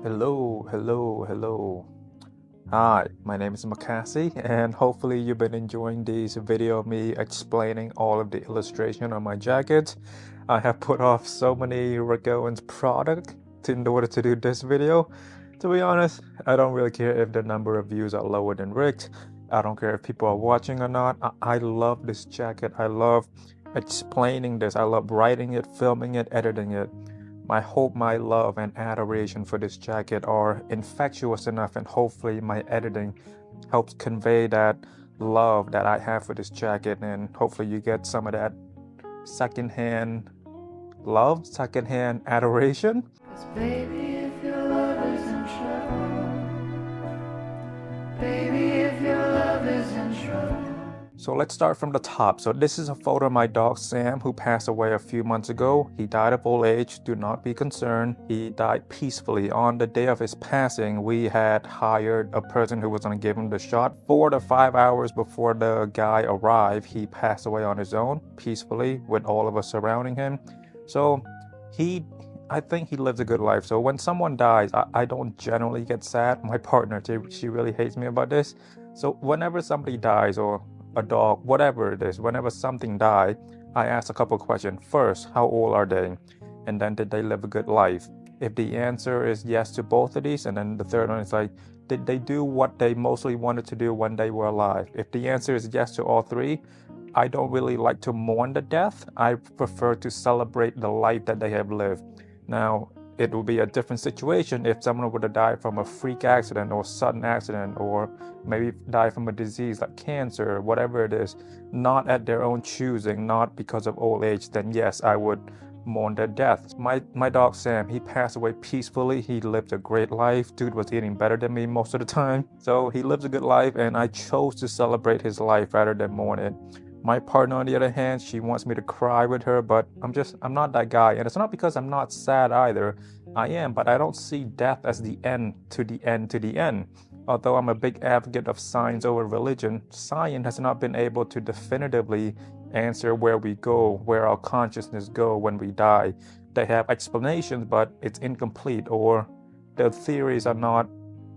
Hello. Hi, my name is MAKASY, and hopefully you've been enjoying this video of me explaining all of the illustration on my jacket. I have put off so many Ragowan's product in order to do this video. To be honest, I don't really care if the number of views are lower than Rick's. I don't care if people are watching or not. I love this jacket. I love explaining this. I love writing it, filming it, editing it. My hope, my love, and adoration for this jacket are infectious enough, and hopefully my editing helps convey that love that I have for this jacket, and hopefully you get some of that secondhand love, secondhand adoration. 'Cause baby, if your love is in trouble, baby, if your love is in trouble. So let's start from the top. So this is a photo of my dog Sam, who passed away a few months ago. He died of old age. Do not be concerned. He died peacefully. On the day of his passing, we had hired a person who was going to give him the shot. 4 to 5 hours before the guy arrived, he passed away on his own, peacefully, with all of us surrounding him. So I think he lived a good life. So when someone dies, I don't generally get sad. My partner, she really hates me about this. So whenever somebody dies, or a dog, whatever it is, whenever something dies, I ask a couple questions. First, how old are they? And then, did they live a good life? If the answer is yes to both of these, and then the third one is like, did they do what they mostly wanted to do when they were alive? If the answer is yes to all three, I don't really like to mourn the death. I prefer to celebrate the life that they have lived. Now, it would be a different situation if someone would have died from a freak accident or sudden accident, or maybe died from a disease like cancer, whatever it is, not at their own choosing, not because of old age. Then yes, I would mourn their death. My dog Sam, he passed away peacefully. He lived a great life. Dude was eating better than me most of the time. So he lives a good life, and I chose to celebrate his life rather than mourn it. My partner, on the other hand, she wants me to cry with her, but I'm not that guy. And it's not because I'm not sad either. I am, but I don't see death as the end to the end to the end. Although I'm a big advocate of science over religion, science has not been able to definitively answer where we go, where our consciousness go when we die. They have explanations, but it's incomplete, or the theories are not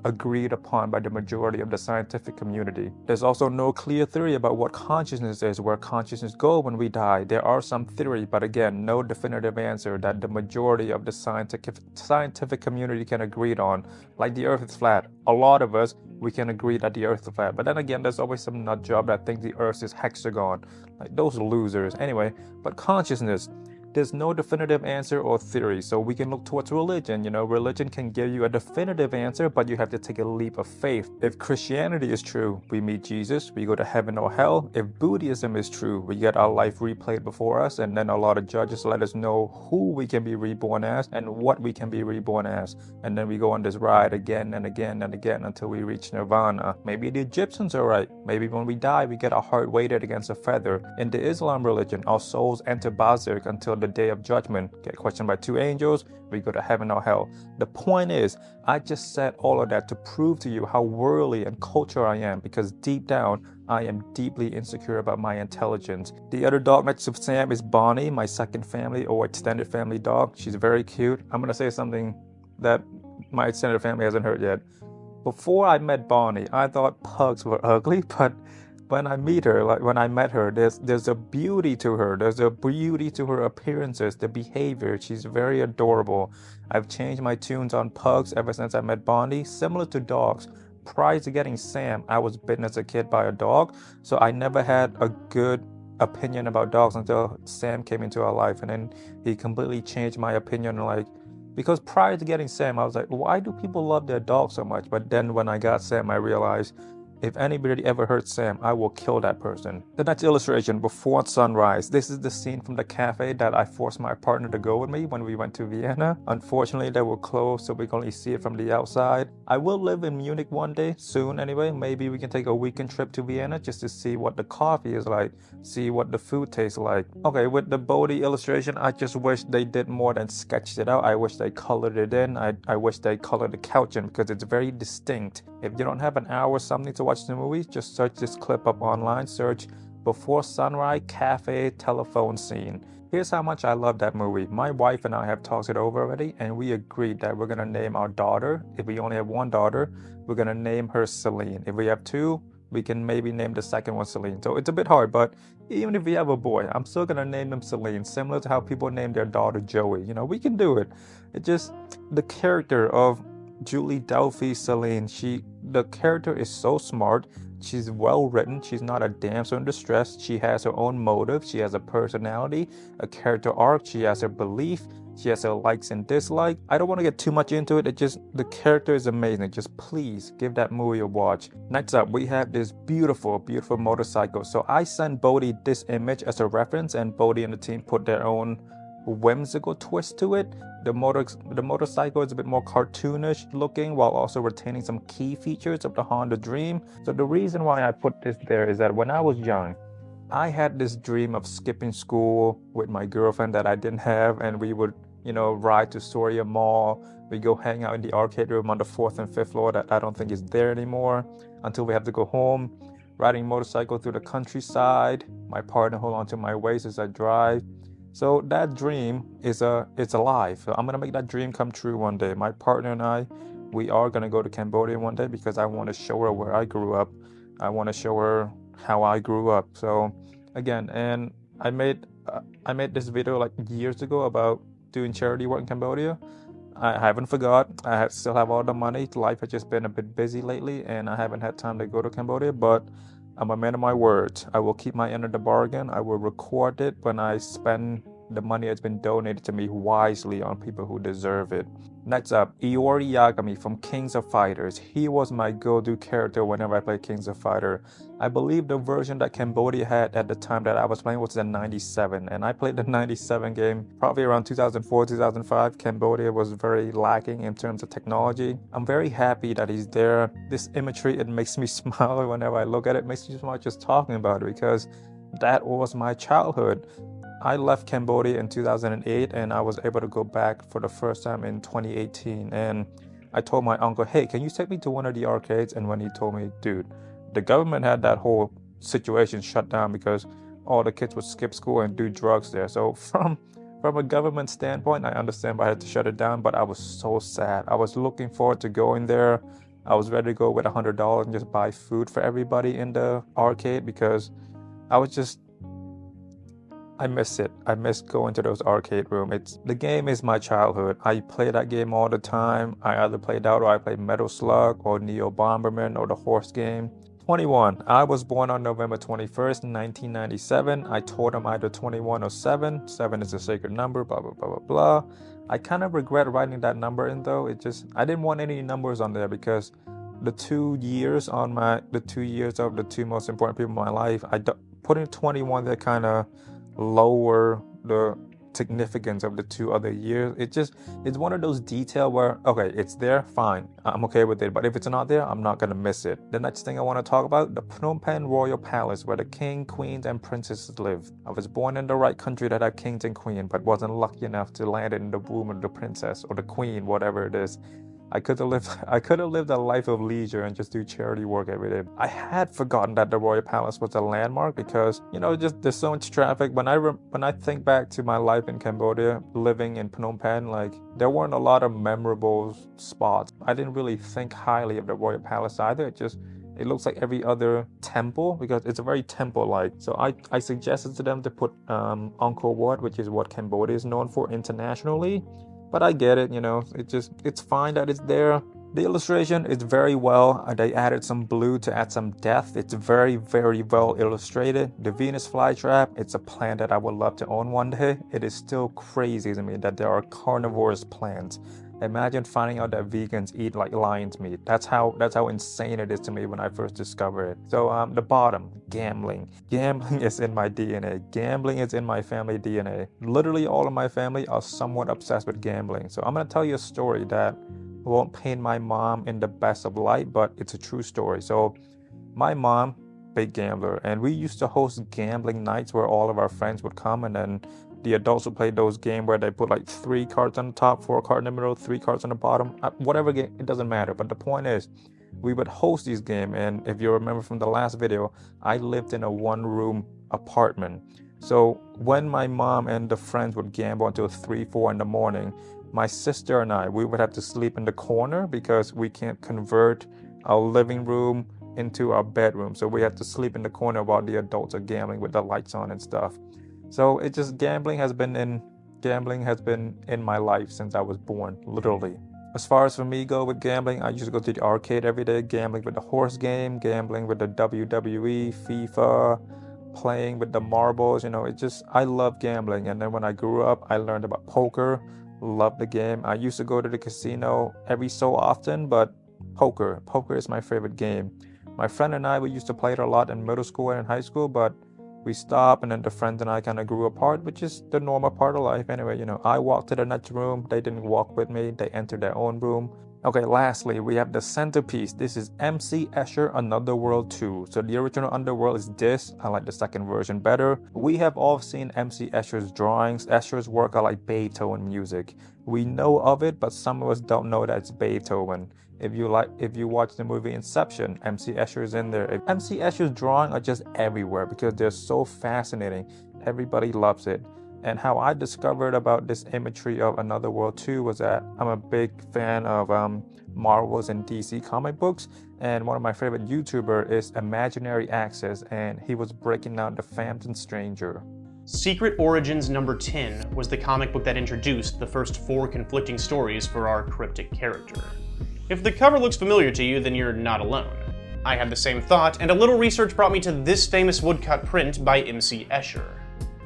agreed upon by the majority of the scientific community. There's also no clear theory about what consciousness is, where consciousness goes when we die. There are some theories, but again, no definitive answer that the majority of the scientific community can agree on. Like the earth is flat. A lot of us, we can agree that the earth is flat. But then again, there's always some nut job that thinks the earth is hexagon. Like those losers. Anyway, but consciousness, there's no definitive answer or theory, so we can look towards religion. Religion can give you a definitive answer, but you have to take a leap of faith. If Christianity is true, we meet Jesus, we go to heaven or hell. If Buddhism is true, we get our life replayed before us, and then a lot of judges let us know who we can be reborn as and what we can be reborn as. And then we go on this ride again and again and again until we reach nirvana. Maybe the Egyptians are right. Maybe when we die, we get our heart weighted against a feather. In the Islam religion, our souls enter barzakh until the day of judgment, get questioned by 2 angels, we go to heaven or hell. The point is, I just said all of that to prove to you how worldly and cultural I am, because deep down, I am deeply insecure about my intelligence. The other dog next to Sam is Bonnie, my second family or extended family dog. She's very cute. I'm gonna say something that my extended family hasn't heard yet. Before I met Bonnie, I thought pugs were ugly, but when I meet her, like when I met her, there's a beauty to her. There's a beauty to her appearances, the behavior. She's very adorable. I've changed my tunes on pugs ever since I met Bonnie. Similar to dogs, prior to getting Sam, I was bitten as a kid by a dog, so I never had a good opinion about dogs until Sam came into our life, and then he completely changed my opinion. Because prior to getting Sam, I was like, why do people love their dogs so much? But then when I got Sam, I realized, if anybody ever hurt Sam, I will kill that person. The next illustration, before sunrise. This is the scene from the cafe that I forced my partner to go with me when we went to Vienna. Unfortunately, they were closed, so we can only see it from the outside. I will live in Munich one day, soon anyway. Maybe we can take a weekend trip to Vienna just to see what the coffee is like, see what the food tastes like. Okay, with the Bode illustration, I just wish they did more than sketched it out. I wish they colored it in. I wish they colored the couch in, because it's very distinct. If you don't have an hour or something to watch the movie, just search this clip up online. Search before sunrise cafe telephone scene. Here's how much I love that movie. My wife and I have talked it over already, and we agreed that we're gonna name our daughter. If we only have one daughter, we're gonna name her Celine. If we have two, we can maybe name the second one Celine. So it's a bit hard, but even if we have a boy, I'm still gonna name them Celine, similar to how people name their daughter Joey. You know, we can do it. It just, the character of Julie Delphi Celine, the character is so smart. She's well written. She's not a damsel in distress. She has her own motive. She has a personality, a character arc. She has her belief. She has her likes and dislikes. I don't want to get too much into it. The character is amazing. Just please give that movie a watch. Next up, we have this beautiful, beautiful motorcycle. So I sent Bode this image as a reference, and Bode and the team put their own whimsical twist to it. The motorcycle is a bit more cartoonish looking while also retaining some key features of the Honda Dream. So the reason why I put this there is that when I was young, I had this dream of skipping school with my girlfriend that I didn't have, and we would, ride to Soria Mall. We go hang out in the arcade room on the 4th and 5th floor that I don't think is there anymore until we have to go home. Riding motorcycle through the countryside. My partner hold on to my waist as I drive. So that dream it's alive. So I'm gonna make that dream come true one day. My partner and I, we are gonna go to Cambodia one day because I want to show her where I grew up. I want to show her how I grew up. So again, and I made this video like years ago about doing charity work in Cambodia. I haven't forgot. Still have all the money. Life has just been a bit busy lately, and I haven't had time to go to Cambodia, but I'm a man of my words. I will keep my end of the bargain. I will record it when I spend the money that's been donated to me wisely on people who deserve it. Next up, Iori Yagami from Kings of Fighters. He was my go-to character whenever I played Kings of Fighter. I believe the version that Cambodia had at the time that I was playing was the 97, and I played the 97 game probably around 2004, 2005. Cambodia was very lacking in terms of technology. I'm very happy that he's there. This imagery, it makes me smile whenever I look at it. It makes me smile just talking about it because that was my childhood. I left Cambodia in 2008, and I was able to go back for the first time in 2018. And I told my uncle, hey, can you take me to one of the arcades? And when he told me, dude, the government had that whole situation shut down because all the kids would skip school and do drugs there. So from a government standpoint, I understand why I had to shut it down, but I was so sad. I was looking forward to going there. I was ready to go with $100 and just buy food for everybody in the arcade because I miss it. I miss going to those arcade rooms. The game is my childhood. I play that game all the time. I either played out or I played Metal Slug or Neo Bomberman or the horse game. 21. I was born on November 21st, 1997. I told him either 21 or 7. 7 is a sacred number, blah, blah, blah, blah, blah. I kind of regret writing that number in though. I didn't want any numbers on there because the 2 years of the two most important people in my life, putting 21 there kind of lower the significance of the 2 other years. It's one of those details where, okay, it's there, fine, I'm okay with it, but if it's not there, I'm not gonna miss it. The next thing I want to talk about, the Phnom Penh Royal Palace, where the king, queens, and princesses live. I was born in the right country that had kings and queens, but wasn't lucky enough to land in the womb of the princess or the queen, whatever it is. I could have lived a life of leisure and just do charity work every day. I had forgotten that the Royal Palace was a landmark because, just there's so much traffic. When I think back to my life in Cambodia, living in Phnom Penh, like there weren't a lot of memorable spots. I didn't really think highly of the Royal Palace either. It looks like every other temple because it's a very temple-like. So I suggested to them to put Angkor Wat, which is what Cambodia is known for internationally. But I get it, it's fine that it's there. The illustration is very well. They added some blue to add some depth. It's very, very well illustrated. The Venus flytrap, it's a plant that I would love to own one day. It is still crazy to me that there are carnivorous plants. Imagine finding out that vegans eat like lion's meat. That's how insane it is to me when I first discovered it. So the bottom, gambling. Gambling is in my DNA. Gambling is in my family DNA. Literally all of my family are somewhat obsessed with gambling. So I'm gonna tell you a story that won't paint my mom in the best of light, but it's a true story. So my mom, big gambler, and we used to host gambling nights where all of our friends would come, and then the adults would play those games where they put like 3 cards on the top, 4 cards in the middle, 3 cards on the bottom, whatever game, it doesn't matter. But the point is, we would host these games, and if you remember from the last video, I lived in a 1-room apartment. So when my mom and the friends would gamble until 3, 4 in the morning, my sister and I, we would have to sleep in the corner because we can't convert our living room into our bedroom. So we have to sleep in the corner while the adults are gambling with the lights on and stuff. So it just gambling has been in my life since I was born, literally. As far as for me go with gambling, I used to go to the arcade every day, gambling with the horse game, gambling with the WWE, FIFA, playing with the marbles. I love gambling. And then when I grew up, I learned about poker, loved the game. I used to go to the casino every so often, but poker is my favorite game. My friend and I, we used to play it a lot in middle school and high school, but we stopped, and then the friends and I kind of grew apart, which is the normal part of life. Anyway, I walked to the next room. They didn't walk with me. They entered their own room. Okay, lastly, we have the centerpiece. This is MC Escher Another World 2. So the original Underworld is this. I like the second version better. We have all seen MC Escher's drawings. Escher's work are like Beethoven music. We know of it, but some of us don't know that it's Beethoven. If you watch the movie Inception, MC Escher is in there. MC Escher's drawings are just everywhere because they're so fascinating. Everybody loves it. And how I discovered about this imagery of Another World 2 was that I'm a big fan of Marvel's and DC comic books. And one of my favorite YouTubers is Imaginary Access, and he was breaking down the Phantom Stranger. Secret Origins number 10 was the comic book that introduced the first 4 conflicting stories for our cryptic character. If the cover looks familiar to you, then you're not alone. I had the same thought, and a little research brought me to this famous woodcut print by MC Escher.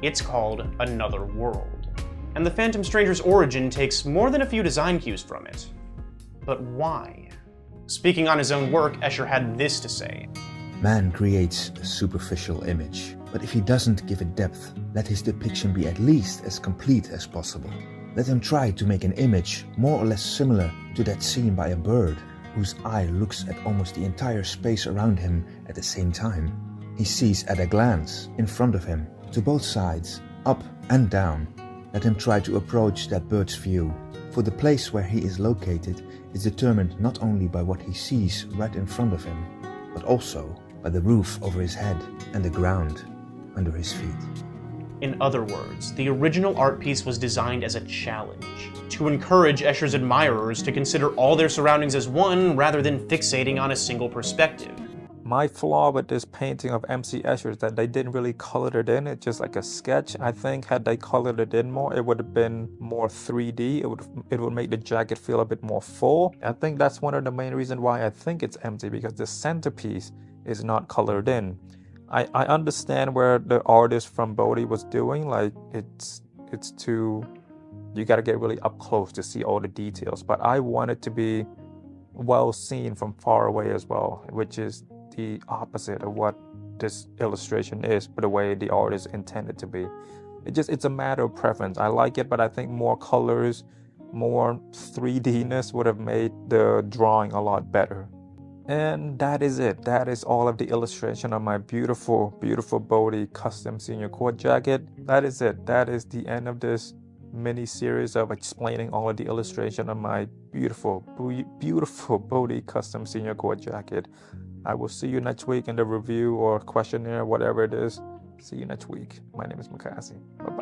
It's called Another World. And the Phantom Stranger's origin takes more than a few design cues from it. But why? Speaking on his own work, Escher had this to say. Man creates a superficial image, but if he doesn't give it depth, let his depiction be at least as complete as possible. Let him try to make an image more or less similar to that seen by a bird, whose eye looks at almost the entire space around him at the same time. He sees at a glance, in front of him, to both sides, up and down. Let him try to approach that bird's view, for the place where he is located is determined not only by what he sees right in front of him, but also by the roof over his head and the ground under his feet. In other words, the original art piece was designed as a challenge, to encourage Escher's admirers to consider all their surroundings as one rather than fixating on a single perspective. My flaw with this painting of MC Escher is that they didn't really color it in. It's just like a sketch. I think had they colored it in more, it would have been more 3D. It would make the jacket feel a bit more full. I think that's one of the main reasons why I think it's empty, because the centerpiece is not colored in. I understand where the artist from Bode was doing, like it's too, you gotta get really up close to see all the details, but I want it to be well seen from far away as well, which is the opposite of what this illustration is, but the way the artist intended to be. It's a matter of preference. I like it, but I think more colors, more 3D-ness would have made the drawing a lot better. And that is it. That is all of the illustration of my beautiful, beautiful Bode custom senior court jacket. That is it. That is the end of this mini series of explaining all of the illustration of my beautiful, beautiful Bode custom senior court jacket. I will see you next week in the review or questionnaire, whatever it is. See you next week. My name is MAKASY. Bye-bye.